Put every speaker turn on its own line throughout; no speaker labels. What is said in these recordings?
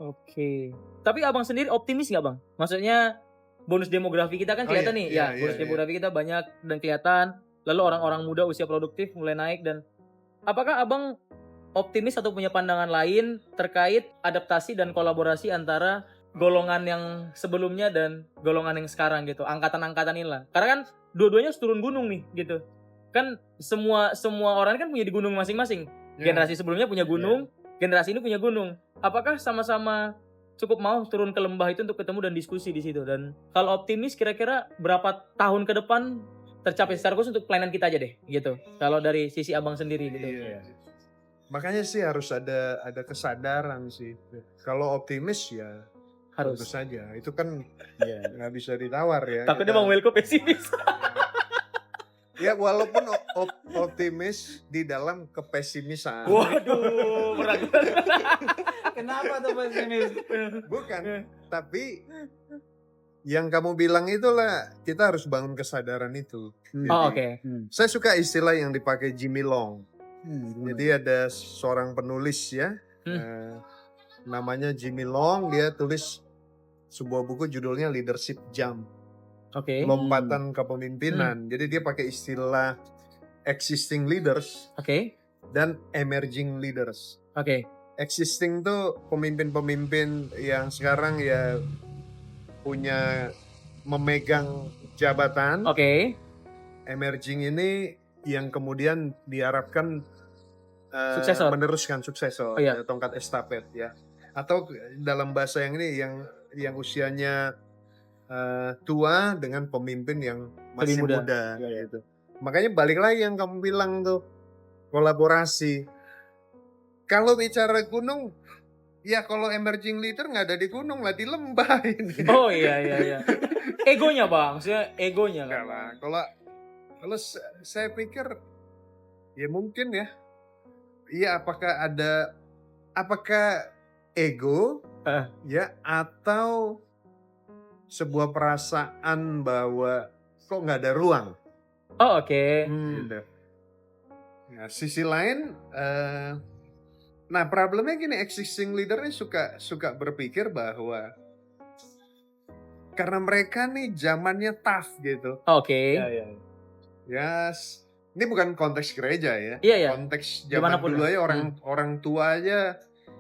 Oke. Tapi abang sendiri optimis nggak bang? Maksudnya bonus demografi kita kan kelihatan nih, ya bonus demografi kita banyak dan kelihatan. Lalu orang-orang muda usia produktif mulai naik dan apakah abang optimis atau punya pandangan lain terkait adaptasi dan kolaborasi antara golongan yang sebelumnya dan golongan yang sekarang gitu, angkatan-angkatan inilah. Karena kan dua-duanya harus turun gunung nih gitu. Kan semua orang kan punya di gunung masing-masing. Generasi sebelumnya punya gunung, generasi ini punya gunung. Apakah sama-sama cukup mau turun ke lembah itu untuk ketemu dan diskusi di situ? Dan kalau optimis kira-kira berapa tahun ke depan tercapai secara khusus untuk pelayanan kita aja deh gitu. Kalau dari sisi abang sendiri gitu.
Iya. Makanya sih harus ada kesadaran sih. Kalau optimis ya
Harus.
tentu saja. Itu kan nggak bisa ditawar ya.
Takutnya bang Wilko pesimis.
Ya walaupun optimis di dalam kepesimisan.
Waduh, berat. Kenapa tuh pesimis?
Bukan, tapi yang kamu bilang itulah kita harus bangun kesadaran itu.
Oh oke.
Saya suka istilah yang dipakai Jimmy Long. Jadi ada seorang penulis ya, namanya Jimmy Long. Dia tulis sebuah buku judulnya Leadership Jump.
Oke.
Lompatan kepemimpinan. Jadi dia pakai istilah existing leaders dan emerging leaders. Existing tuh pemimpin-pemimpin yang sekarang ya punya memegang jabatan. Emerging ini yang kemudian diharapkan meneruskan suksesor, tongkat estafet ya. Atau dalam bahasa yang ini yang usianya tua dengan pemimpin yang masih muda gitu. Makanya balik lagi yang kamu bilang tuh, kolaborasi. Kalau bicara gunung, ya kalau emerging leader nggak ada di gunung lah, di lembah ini.
Oh iya. Egonya bang, maksudnya egonya kan.
Lah. Kalau saya pikir ya mungkin ya. Iya, apakah ego ya atau sebuah perasaan bahwa kok nggak ada ruang.
Oh oke.
Gitu. Nah, sisi lain, nah problemnya gini, existing leader ini suka berpikir bahwa karena mereka nih zamannya tough gitu. Yes. Ini bukan konteks gereja ya. Konteks zaman dulu aja orang tua aja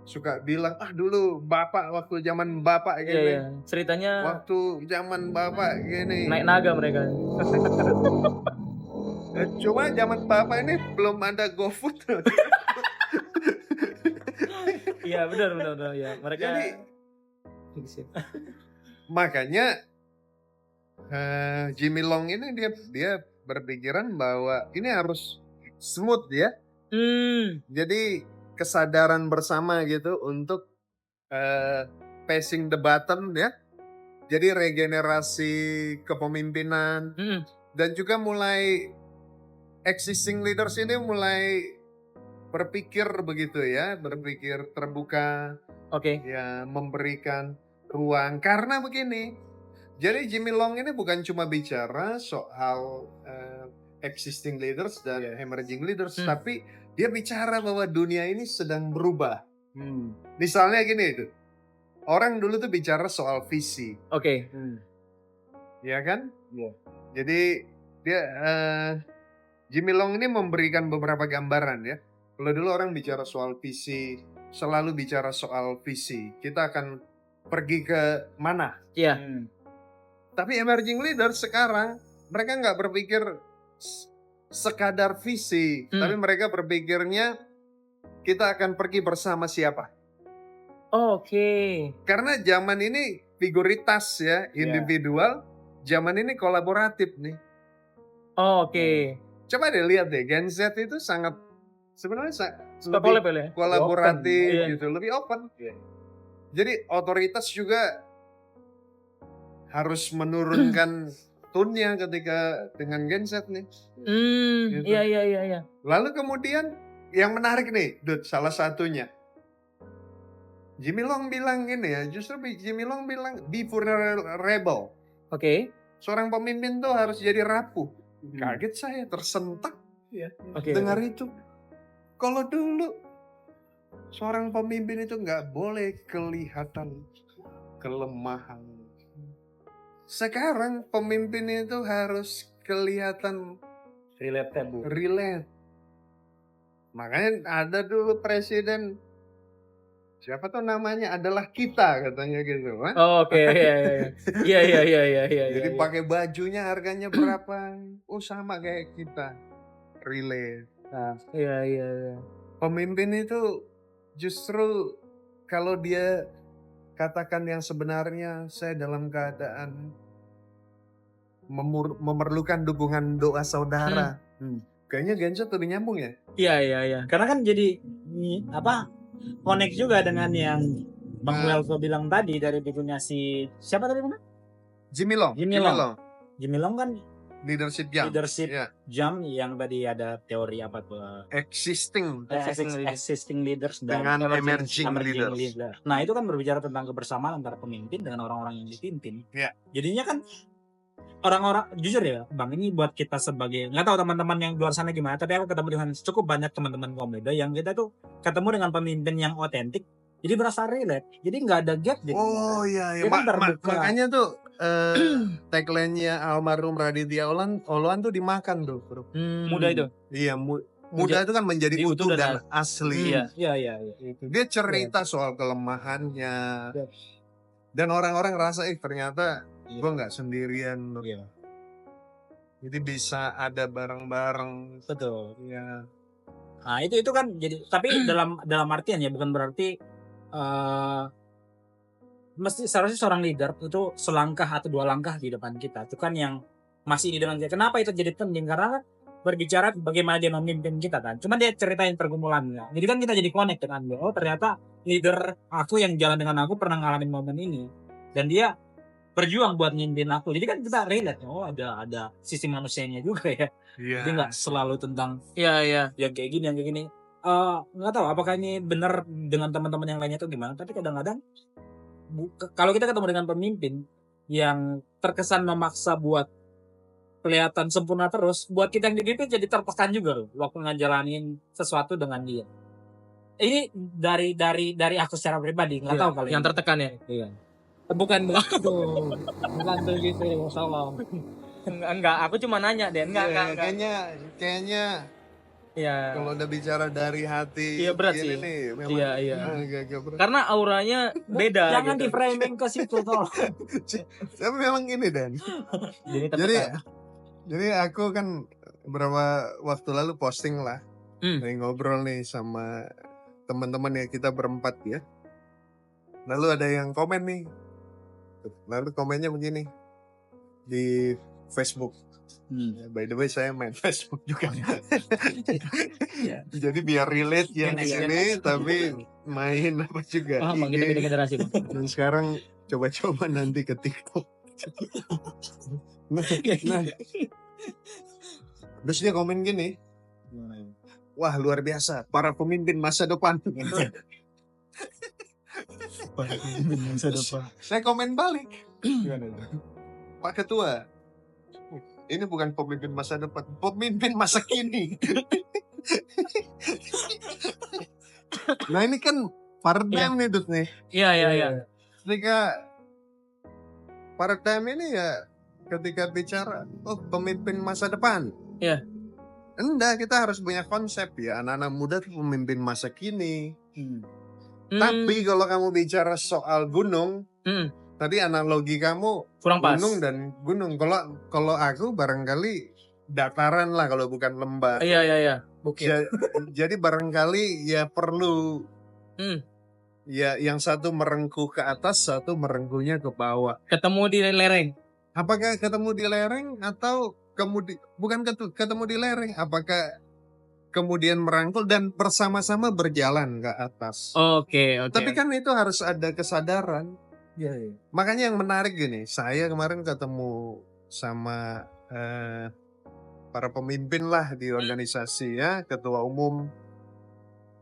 suka bilang, dulu bapak waktu zaman bapak gini.
Ceritanya
waktu zaman bapak gini.
Naik naga mereka.
Cuma zaman bapak ini belum ada GoFood.
Iya benar ya. Mereka
jadi makanya Jimmy Long ini dia berpikiran bahwa ini harus smooth ya. Jadi kesadaran bersama gitu untuk passing the button ya. Jadi regenerasi kepemimpinan dan juga mulai existing leaders ini mulai berpikir begitu ya, berpikir terbuka, ya memberikan ruang. Karena begini, jadi Jimmy Long ini bukan cuma bicara soal existing leaders dan emerging leaders, tapi dia bicara bahwa dunia ini sedang berubah. Misalnya gini itu, orang dulu tuh bicara soal visi. Ya kan? Jadi dia Jimmy Long ini memberikan beberapa gambaran ya. Kalau dulu orang bicara soal visi, selalu bicara soal visi. Kita akan pergi ke mana? Tapi emerging leaders sekarang mereka nggak berpikir sekadar visi, tapi mereka berpikirnya kita akan pergi bersama siapa. Karena zaman ini figuritas ya, individual. Zaman ini kolaboratif nih. Coba deh lihat deh, Gen Z itu sangat sebenarnya lebih kolaboratif gitu, lebih open. Jadi otoritas juga harus menurunkan tone-nya ketika dengan Gen Z nih.
Gitu. Iya.
Lalu kemudian yang menarik nih, salah satunya. Jimmy Long bilang gini ya, justru Jimmy Long bilang be vulnerable. Seorang pemimpin tuh harus jadi rapuh. Kaget saya, tersentak dengar itu. Kalau dulu seorang pemimpin itu nggak boleh kelihatan kelemahan. Sekarang pemimpin itu harus kelihatan relate. Makanya ada dulu presiden, siapa tuh namanya, adalah kita katanya gitu kan.
Oh, oke, iya.
Jadi pakai bajunya harganya berapa? Oh sama kayak kita. Relate. Nah,
iya.
pemimpin itu justru kalau dia katakan yang sebenarnya, saya dalam keadaan memerlukan dukungan doa saudara. Kayaknya Genso tuh nyambung ya?
Iya.
Karena kan jadi connect juga dengan yang Bang Welko bilang tadi dari bukunya si siapa tadi mana?
Jimmy Long
kan
leadership
jam yang tadi ada teori apa tuh?
Existing
leaders
dengan emerging leaders.
Leader. Nah itu kan berbicara tentang kebersamaan antara pemimpin dengan orang-orang yang dipimpin.
Ya.
Jadinya kan orang-orang, jujur ya Bang, ini buat kita sebagai, nggak tahu teman-teman yang di luar sana gimana, tapi aku ketemu dengan cukup banyak teman-teman kaum muda yang kita tuh ketemu dengan pemimpin yang otentik, jadi berasa relate, jadi nggak ada gap.
Oh iya. Makanya tuh tagline-nya almarhum Raditya Oloan tuh dimakan tuh, bro.
Muda itu.
Iya, muda itu kan menjadi utuh dan asli.
Iya.
Dia cerita soal kelemahannya. Dan orang-orang rasa ternyata gue nggak sendirian.
Iya.
Jadi bisa ada bareng-bareng.
Betul.
Ya.
Nah itu kan jadi, tapi dalam artian ya, bukan berarti mesti seharusnya seorang leader itu selangkah atau dua langkah di depan kita. Itu kan yang masih di depan kita. Kenapa itu jadi penting? Karena kan berbicara bagaimana dia memimpin kita kan. Cuma dia ceritain pergumulannya. Jadi kan kita jadi connect dengan dia. Oh ternyata leader aku yang jalan dengan aku pernah ngalamin momen ini. Dan dia berjuang buat mimpin aku. Jadi kan kita relate. Oh ada sisi manusianya juga ya. Jadi nggak selalu tentang yang kayak gini. Nggak tahu apakah ini benar dengan teman-teman yang lainnya itu gimana. Tapi kadang-kadang kalau kita ketemu dengan pemimpin yang terkesan memaksa buat kelihatan sempurna terus, buat kita yang dipimpin jadi tertekan juga loh waktu ngejalanin sesuatu dengan dia. Ini dari aku secara pribadi, nggak tahu kali
yang tertekan ya.
Iya.
Bukan begitu, tolong. Enggak, aku cuma nanya deh. Enggak.
Kayaknya
ya.
Kalau udah bicara dari hati,
berat sih.
Nih, memang
iya.
Agak berat.
Karena auranya beda.
Jangan
gitu.
di framing ke situ tolong.
Tapi memang ini Dan. Jadi aku kan beberapa waktu lalu posting lah, ngobrol nih sama teman-teman ya, kita berempat ya. Lalu ada yang komen nih. Lalu komennya begini di Facebook. By the way saya main Facebook juga. Jadi biar relate yang di sini tapi main apa juga.
Bang, kita beda generasi Bang.
Dan sekarang coba-coba nanti ke TikTok. Nah. Terus dia komen gini. Wah luar biasa para pemimpin masa depan. Saya komen balik. Pak Ketua, ini bukan pemimpin masa depan, pemimpin masa kini. Nah ini kan paradigm nih Dut nih.
Iya.
Ketika paradigm ini ya ketika bicara pemimpin masa depan.
Iya.
Enggak, kita harus punya konsep ya, anak-anak muda tuh pemimpin masa kini. Tapi kalau kamu bicara soal gunung, tadi analogi kamu
kurang pas.
Gunung dan gunung. Kalau aku barangkali dataran lah kalau bukan lembah.
Iya. Bukit.
Jadi barangkali ya perlu ya yang satu merengkuh ke atas, satu merengkuhnya ke bawah.
Ketemu di lereng.
Apakah ketemu di lereng atau bukan ketemu di lereng? Apakah kemudian merangkul dan bersama-sama berjalan ke atas?
Oke.
Tapi kan itu harus ada kesadaran. Iya. Makanya yang menarik gini, saya kemarin ketemu sama para pemimpin lah di organisasi ya, ketua umum.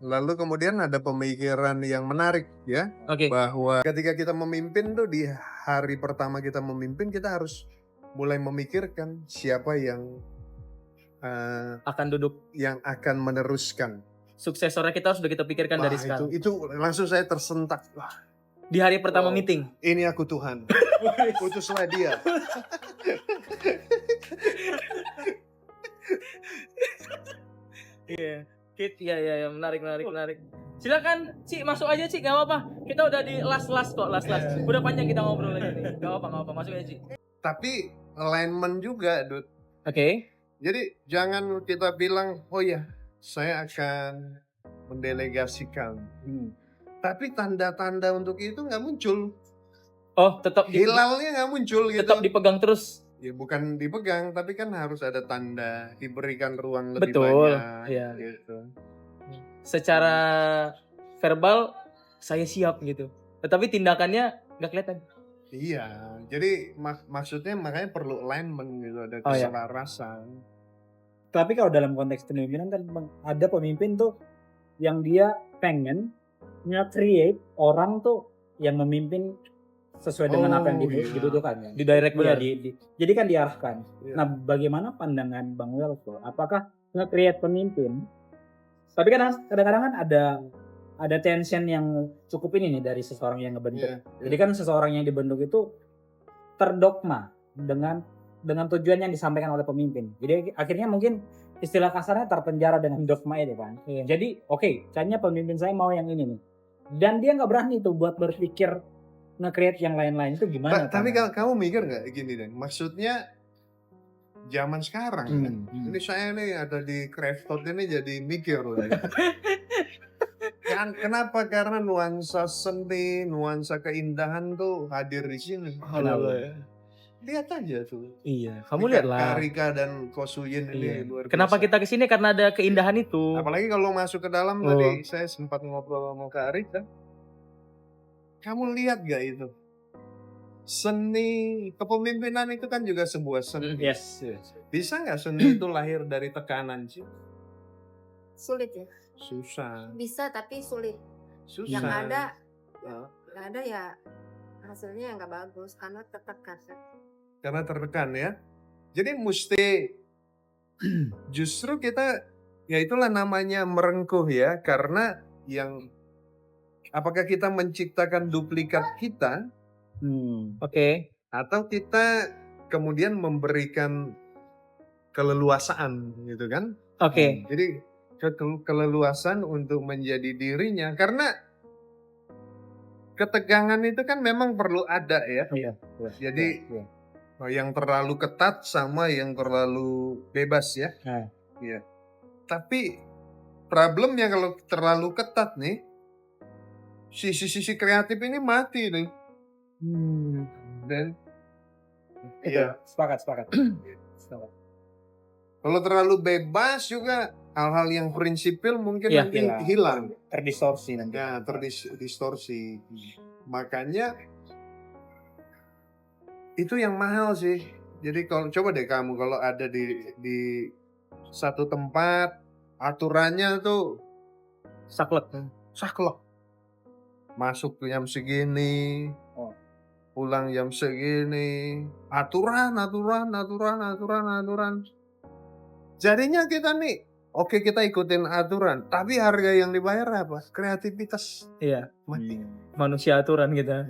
Lalu kemudian ada pemikiran yang menarik ya, bahwa ketika kita memimpin tuh di hari pertama kita memimpin, kita harus mulai memikirkan siapa yang
akan duduk,
yang akan meneruskan.
suksesornya kita sudah kita pikirkan
Wah,
dari sekarang.
itu langsung saya tersentak. Wah,
Di hari pertama
Wow.
meeting.
ini aku Tuhan. Utuslah dia.
Iya. Iya, menarik. Silakan, Ci, masuk aja, Ci, gak apa-apa. Kita udah di last kok, last. Udah panjang kita ngobrol lagi nih. Gak apa-apa, masuk aja, Ci.
Tapi alignment juga, Dut.
Oke.
Jadi jangan kita bilang, oh ya, saya akan mendelegasikan. Tapi tanda-tanda untuk itu nggak muncul.
Oh, tetap
Hilalnya nggak muncul gitu.
tetap dipegang terus.
Ya bukan dipegang, tapi kan harus ada tanda, diberikan ruang lebih
Betul,
banyak.
iya.
Gitu.
Secara verbal saya siap gitu. Tetapi tindakannya nggak kelihatan.
Iya, jadi maksudnya makanya perlu alignment gitu, ada
Oh, iya.
keselarasan.
Tapi kalau dalam konteks kepemimpinan kan ada pemimpin tuh yang dia pengen nge-create orang tuh yang memimpin sesuai dengan apa yang
iya.
dibutuhkan ya.
Di direct
Iya,
benar.
jadi kan diarahkan.
Iya.
Nah, bagaimana pandangan Bang Welko? Apakah nge-create pemimpin? Tapi kan kadang-kadang kan ada tension yang cukup ini nih dari seseorang yang ngebentuk.
Iya,
Jadi kan seseorang yang dibentuk itu terdogma dengan tujuan yang disampaikan oleh pemimpin. Jadi akhirnya mungkin istilah kasarnya terpenjara dengan dogma itu kan.
Iya.
Jadi kayaknya pemimpin saya mau yang ini nih. Dan dia nggak berani tuh buat berpikir nge-create yang lain-lain itu gimana?
Tapi kalau kamu mikir nggak gini deh, maksudnya zaman sekarang kan, ini saya nih ada di Craftot ini jadi mikir loh. Kan kenapa? Karena nuansa seni, nuansa keindahan tuh hadir di sini. Lihat aja tuh.
Iya, kamu lihatlah.
Karika dan Kosuyin ini
Iya.
luar biasa.
Kenapa kita kesini? Karena ada keindahan itu.
Apalagi kalau masuk ke dalam
Oh.
tadi saya sempat ngobrol sama Karika. Kamu lihat gak itu? Seni kepemimpinan itu kan juga sebuah seni.
Yes.
Bisa nggak seni itu lahir dari tekanan sih?
Sulit ya.
Susah.
Bisa tapi sulit.
Susah.
Yang ada
Nah,
nggak ada ya hasilnya nggak bagus karena tertekan.
karena tertekan ya. Jadi mesti justru kita ya itulah namanya merengkuh ya, karena yang apakah kita menciptakan duplikat kita
Oke.
atau kita kemudian memberikan keleluasaan gitu kan?
Oke.
Jadi keleluasan untuk menjadi dirinya, karena ketegangan itu kan memang perlu ada ya.
Iya.
Jadi yang terlalu ketat sama yang terlalu bebas ya. Iya. Tapi problemnya kalau terlalu ketat nih, sisi-sisi kreatif ini mati nih. Dan iya,
Sepakat.
kalau terlalu bebas juga hal-hal yang prinsipil mungkin
Iya.
nanti hilang.
Terdistorsi nanti.
Ya, terdistorsi. Makanya itu yang mahal sih. Jadi kalau coba deh kamu kalau ada di satu tempat aturannya tuh
Saklek.
saklek. Masuk jam segini, pulang jam segini, aturan. Jadinya kita nih, oke kita ikutin aturan, tapi harga yang dibayar apa? Kreativitas
Iya.
mati.
Manusia aturan kita.